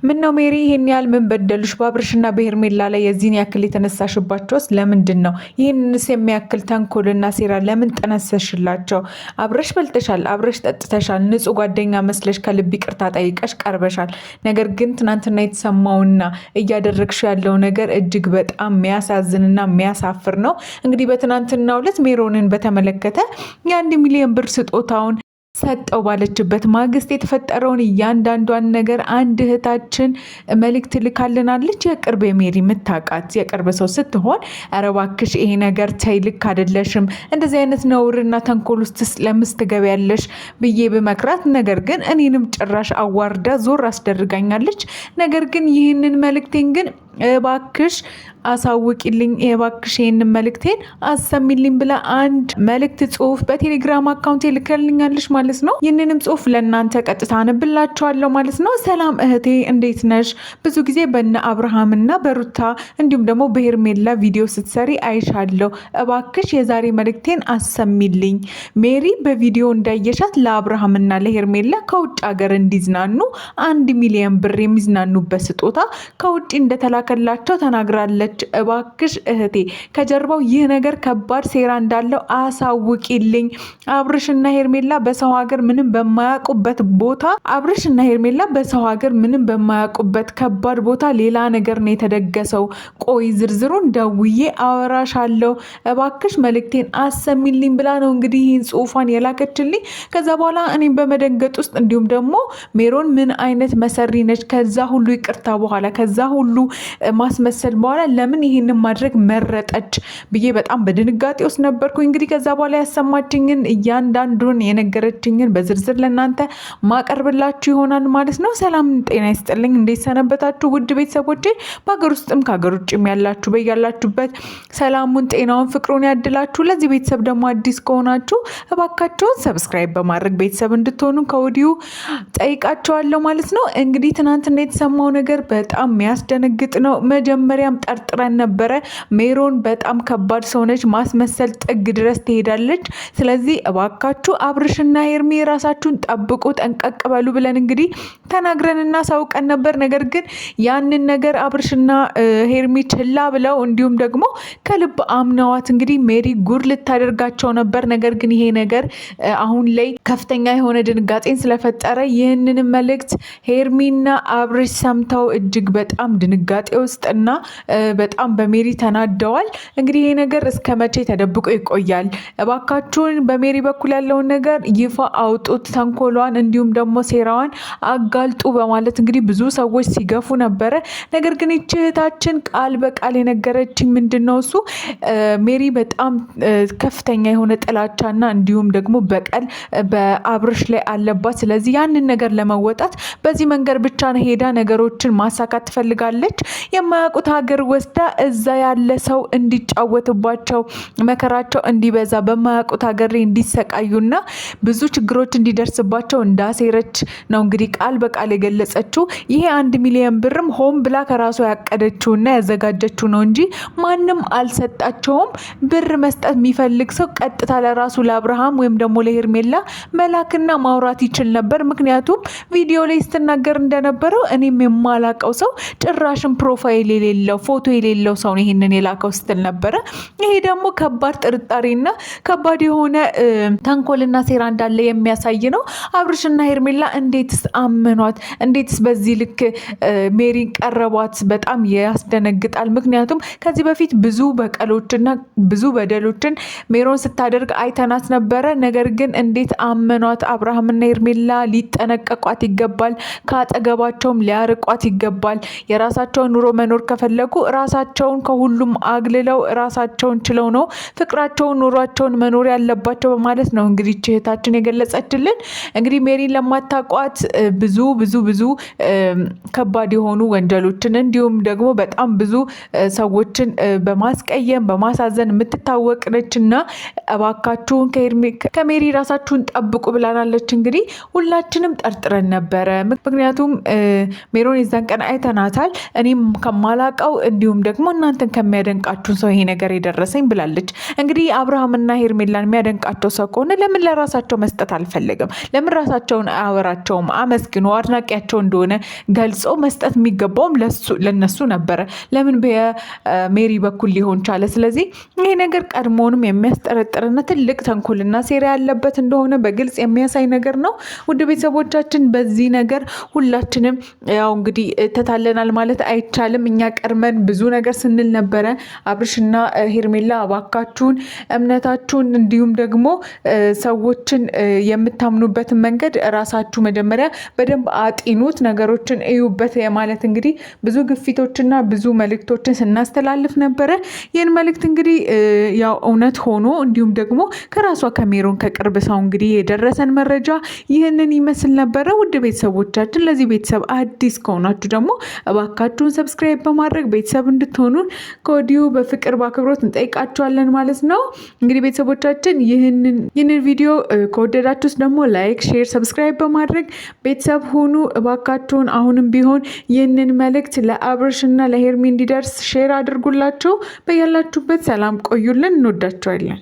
ምነው ሜሪ ይሄን ያህል ምን በደሉሽ? በአብርሽና በሄርሜላ ላይ የዚህን ያክል የተነሳሽባቸውስ ለምንድን ነው? ይህንንስ የሚያክል ተንኮልና ሴራ ለምን ጠነሰሽላቸው? አብረሽ በልተሻል፣ አብረሽ ጠጥተሻል፣ ንጹህ ጓደኛ መስለሽ ከልብ ይቅርታ ጠይቀሽ ቀርበሻል። ነገር ግን ትናንትና የተሰማውና እያደረግሽ ያለው ነገር እጅግ በጣም የሚያሳዝንና የሚያሳፍር ነው። እንግዲህ በትናንትናው ዕለት ሜሮንን በተመለከተ የ1 ሚሊዮን ብር ስጦታውን ሰጠው ባለችበት ማግስት የተፈጠረውን እያንዳንዷን ነገር አንድ እህታችን መልእክት ልካልናለች። የቅርብ ሜሪ የምታውቃት የቅርብ ሰው ስትሆን ኧረ እባክሽ ይሄ ነገር ተይ፣ ልክ አይደለሽም፣ እንደዚህ አይነት ነውርና ተንኮል ውስጥ ለምትገቢያለሽ ብዬ ብመክራት፣ ነገር ግን እኔንም ጭራሽ አዋርዳ ዞር አስደርጋኛለች። ነገር ግን ይህንን መልእክቴን ግን እባክሽ አሳውቂልኝ፣ እባክሽ ይህንን መልእክቴን አሰሚልኝ ብላ አንድ መልእክት ጽሁፍ በቴሌግራም አካውንቴ ልከልኛለች ማለት ነው። ይህንንም ጽሁፍ ለእናንተ ቀጥታ አነብላችኋለሁ ማለት ነው። ሰላም እህቴ እንዴት ነሽ? ብዙ ጊዜ በነ አብርሃምና በሩታ እንዲሁም ደግሞ በሄርሜላ ቪዲዮ ስትሰሪ አይሻለሁ። እባክሽ የዛሬ መልእክቴን አሰሚልኝ። ሜሪ በቪዲዮ እንዳየሻት ለአብርሃምና ለሄርሜላ ከውጭ ሀገር እንዲዝናኑ 1 ሚሊዮን ብር የሚዝናኑበት ስጦታ ከውጭ እንደተላከላቸው ተናግራለች። እባክሽ እህቴ ከጀርባው ይህ ነገር ከባድ ሴራ እንዳለው አሳውቂልኝ። አብርሽና ሄርሜላ በሰው ሀገር ምንም በማያውቁበት ቦታ ከባድ ቦታ ሌላ ነገር ነው የተደገሰው። ቆይ ዝርዝሩን ደውዬ አወራሻለሁ፣ እባክሽ መልእክቴን አሰሚልኝ ብላ ነው እንግዲህ ይህን ጽሁፏን የላከችልኝ። ከዛ በኋላ እኔም በመደንገጥ ውስጥ እንዲሁም ደግሞ ሜሮን ምን አይነት መሰሪ ነች? ከዛ ሁሉ ይቅርታ በኋላ ከዛ ሁሉ ማስመሰል በኋላ ለምን ይህንን ማድረግ መረጠች ብዬ በጣም በድንጋጤ ውስጥ ነበርኩ። እንግዲህ ከዛ በኋላ ያሰማችኝን እያንዳንዱን የነገረችኝን በዝርዝር ለእናንተ ማቀርብላችሁ ይሆናል ማለት ነው። ሰላም ጤና ይስጥልኝ። እንዴት ሰነበታችሁ ውድ ቤተሰቦቼ? በሀገር ውስጥም ከሀገር ውጭም ያላችሁ በያላችሁበት ሰላሙን፣ ጤናውን፣ ፍቅሩን ያድላችሁ። ለዚህ ቤተሰብ ደግሞ አዲስ ከሆናችሁ እባካችሁን ሰብስክራይብ በማድረግ ቤተሰብ እንድትሆኑ ከወዲሁ ጠይቃችኋለሁ ማለት ነው። እንግዲህ ትናንትና የተሰማው ነገር በጣም የሚያስደነግጥ ነው። መጀመሪያም ጠርጥረን ነበረ። ሜሮን በጣም ከባድ ሰው ነች፣ ማስመሰል ጥግ ድረስ ትሄዳለች። ስለዚህ እባካችሁ አብርሽና ሄርሜ ራሳችሁን ጠብቁ፣ ጠንቀቅ በሉ ብለን እንግዲህ ተናግረንና ሳውቀን ነበር። ነገር ግን ያንን ነገር አብርሽና ሄርሜ ችላ ብለው እንዲሁም ደግሞ ከልብ አምነዋት እንግዲህ ሜሪ ጉድ ልታደርጋቸው ነበር። ነገር ግን ይሄ ነገር አሁን ላይ ከፍተኛ የሆነ ድንጋጤን ስለፈጠረ ይህንን መልእክት ሄርሜና አብርሽ ሰምተው እጅግ በጣም ድንጋጤ ውስጥና በጣም በሜሪ ተናደዋል። እንግዲህ ይሄ ነገር እስከ መቼ ተደብቆ ይቆያል? እባካችሁን በሜሪ በኩል ያለውን ነገር ይፋ አውጡት፣ ተንኮሏን እንዲሁም ደግሞ ሴራዋን አጋልጡ በማለት እንግዲህ ብዙ ሰዎች ሲገፉ ነበረ። ነገር ግን ይህች እህታችን ቃል በቃል የነገረችኝ ምንድን ነው እሱ ሜሪ በጣም ከፍተኛ የሆነ ጥላቻና እንዲሁም ደግሞ በቀል በአብርሽ ላይ አለባት። ስለዚህ ያንን ነገር ለመወጣት በዚህ መንገድ ብቻ ሄዳ ነገሮችን ማሳካት ትፈልጋለች። የማያውቁት ሀገር ወስዳ እዛ ያለ ሰው እንዲጫወትባቸው፣ መከራቸው እንዲበዛ፣ በማያውቁት ሀገር እንዲሰቃዩና ብዙ ችግሮች እንዲደርስባቸው እንዳሴረች ነው እንግዲህ ቃል በቃል የገለጸችው። ይሄ 1 ሚሊዮን ብርም ሆም ብላ ከራሷ ያቀደችውና ያዘጋጀችው ነው እንጂ ማንም አልሰጣቸውም። ብር መስጠት የሚፈልግ ሰው ቀጥታ ለራሱ ለአብርሃም ወይም ደግሞ ለሄርሜላ መላክና ማውራት ይችል ነበር። ምክንያቱም ቪዲዮ ላይ ስትናገር እንደነበረው እኔም የማላቀው ሰው ጭራሽም ፕሮፋይል የሌለው ፎቶ የሌለው ሰው ነው ይሄንን የላከው ስትል ነበረ። ይሄ ደግሞ ከባድ ጥርጣሬና ከባድ የሆነ ተንኮልና ሴራ እንዳለ የሚያሳይ ነው። አብርሽና ሄርሜላ እንዴትስ አመኗት? እንዴትስ በዚህ ልክ ሜሪን ቀረቧት? በጣም ያስደነግጣል። ምክንያቱም ከዚህ በፊት ብዙ በቀሎችና ብዙ በደሎችን ሜሮን ስታደርግ አይተናት ነበረ። ነገር ግን እንዴት አመኗት? አብርሃምና ሄርሜላ ሊጠነቀቋት ይገባል። ከአጠገባቸውም ሊያርቋት ይገባል። የራሳቸውን ኑሮ መኖር ከፈለጉ ራሳቸውን ከሁሉም አግልለው ራሳቸውን ችለው ነው ፍቅራቸውን፣ ኑሯቸውን መኖር ያለባቸው በማለት ነው እንግዲህ እህታችን የገለጸችልን። እንግዲህ ሜሪን ለማታቋት ብዙ ብዙ ብዙ ከባድ የሆኑ ወንጀሎችን እንዲሁም ደግሞ በጣም ብዙ ሰዎችን በማስቀየም በማሳዘን የምትታወቅ ነችና እባካችሁን ከሜሪ ራሳችሁን ጠብቁ ብላናለች። እንግዲህ ሁላችንም ጠርጥረን ነበረ። ምክንያቱም ሜሮን የዛን ቀን አይተናታል። እኔም ከማላቀው እንዲሁም ደግሞ እናንተን ከሚያደንቃችሁ ሰው ይሄ ነገር የደረሰኝ ብላለች። እንግዲህ አብርሃምና ሄርሜላን የሚያደንቃቸው ሰው ከሆነ ለምን ለራሳቸው መስጠት አልፈለገም? ለምን ራሳቸውን አያወራቸውም? አመስግኖ አድናቂያቸው እንደሆነ ገልጾ መስጠት የሚገባውም ለነሱ ነበረ። ለምን በሜሪ በኩል ሊሆን ቻለ? ስለዚህ ይሄ ነገር ቀድሞውንም የሚያስጠረጥርና ትልቅ ተንኮልና ሴራ ያለበት እንደሆነ በግልጽ የሚያሳይ ነገር ነው። ውድ ቤተሰቦቻችን በዚህ ነገር ሁላችንም ያው እንግዲህ ተታለናል ማለት አይቻልም። እኛ ቀድመን ብዙ ነገር ስንል ነበረ። አብርሽና ሄርሜላ እባካችሁን እምነታችሁን እንዲሁም ደግሞ ሰዎችን የምታምኑበትን መንገድ ራሳችሁ መጀመሪያ በደንብ አጢኑት፣ ነገሮችን እዩበት ማለት እንግዲህ ብዙ ግፊቶችና ብዙ መልእክቶችን ስናስተላልፍ ነበረ። ይህን መልእክት እንግዲህ ያው እውነት ሆኖ እንዲሁም ደግሞ ከራሷ ከሜሮን ከቅርብ ሰው እንግዲህ የደረሰን መረጃ ይህንን ይመስል ነበረ። ውድ ቤተሰቦቻችን ለዚህ ቤተሰብ አዲስ ከሆናችሁ ደግሞ እባካችሁን ሰብስክራይብ በማድረግ ቤተሰብ እንድትሆኑ ከወዲሁ በፍቅር በአክብሮት እንጠይቃችኋለን ማለት ነው። እንግዲህ ቤተሰቦቻችን ይህንን ቪዲዮ ከወደዳችሁስ ደግሞ ላይክ፣ ሼር፣ ሰብስክራይብ በማድረግ ቤተሰብ ሁኑ እባካችሁን። አሁንም ቢሆን ይህንን መልእክት ለአብርሽና ለሄርሚ እንዲደርስ ሼር አድርጉላቸው። በያላችሁበት ሰላም ቆዩልን። እንወዳቸዋለን።